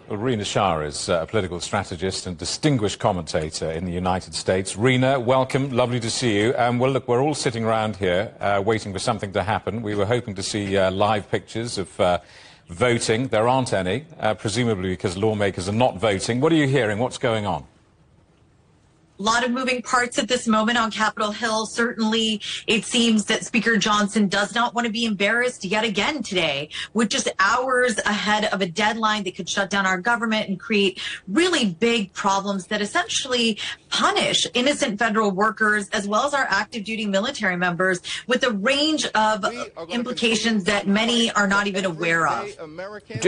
Well, Rina Shah is a political strategist and distinguished commentator in the United States. Rina, welcome. Lovely to see you. Well, look, we're all sitting around here waiting for something to happen. We were hoping to see live pictures of voting. There aren't any, presumably because lawmakers are not voting. What are you hearing? What's going on? A lot of moving parts at this moment on Capitol Hill. Certainly, it seems that Speaker Johnson does not want to be embarrassed yet again today, with just hours ahead of a deadline that could shut down our government and create really big problems that essentially punish innocent federal workers as well as our active duty military members with a range of implications that many are not even aware of.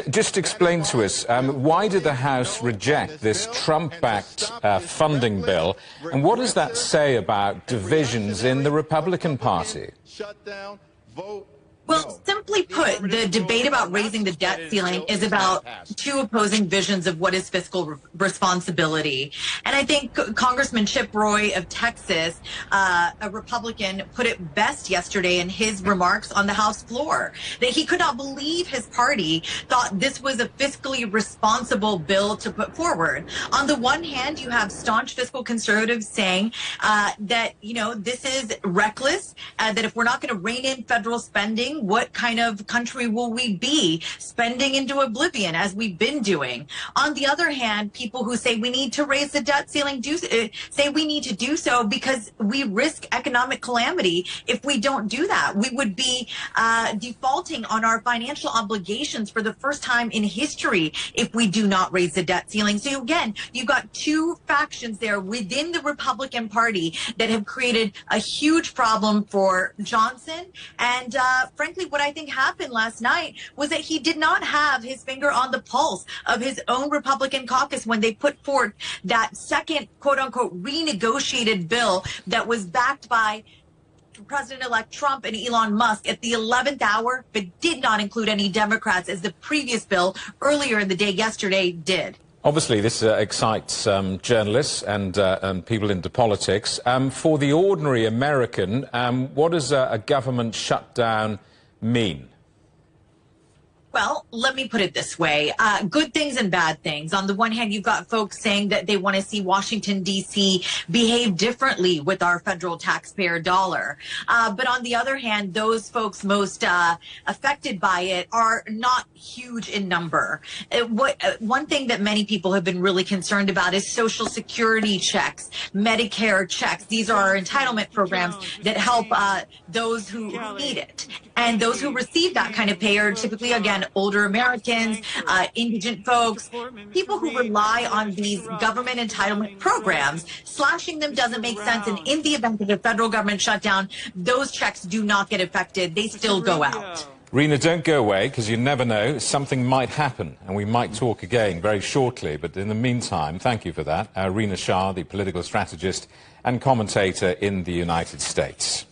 Just explain to us, why did the House reject this Trump-backed funding bill? And what does that say about divisions in the Republican Party? Shutdown, vote. Well, simply put, the debate about raising the debt ceiling is about two opposing visions of what is fiscal responsibility. And I think Congressman Chip Roy of Texas, a Republican, put it best yesterday in his remarks on the House floor, that he could not believe his party thought this was a fiscally responsible bill to put forward. On the one hand, you have staunch fiscal conservatives saying that, you know, this is reckless, that if we're not going to rein in federal spending, what kind of country will we be, spending into oblivion as we've been doing? On the other hand, people who say we need to raise the debt ceiling say we need to do so because we risk economic calamity if we don't do that. We would be defaulting on our financial obligations for the first time in history if we do not raise the debt ceiling. So again, you've got two factions there within the Republican Party that have created a huge problem for Johnson. And frankly, what I think happened last night was that he did not have his finger on the pulse of his own Republican caucus when they put forth that second, quote unquote, renegotiated bill that was backed by President-elect Trump and Elon Musk at the 11th hour, but did not include any Democrats as the previous bill earlier in the day yesterday did. Obviously, this excites journalists and people into politics. For the ordinary American, what does a government shutdown mean? Well, let me put it this way. Good things and bad things. On the one hand, you've got folks saying that they want to see Washington, D.C. behave differently with our federal taxpayer dollar. But on the other hand, those folks most affected by it are not huge in number. One thing that many people have been really concerned about is Social Security checks, Medicare checks. These are our entitlement programs that help those who need it. And those who receive that kind of pay are typically, again, older Americans, indigent folks, people who rely on these government entitlement programs. Slashing them doesn't make sense. And in the event of a federal government shutdown, those checks do not get affected. They still go out. Rina, don't go away, because you never know. Something might happen, and we might talk again very shortly. But in the meantime, thank you for that. Rina Shah, the political strategist and commentator in the United States.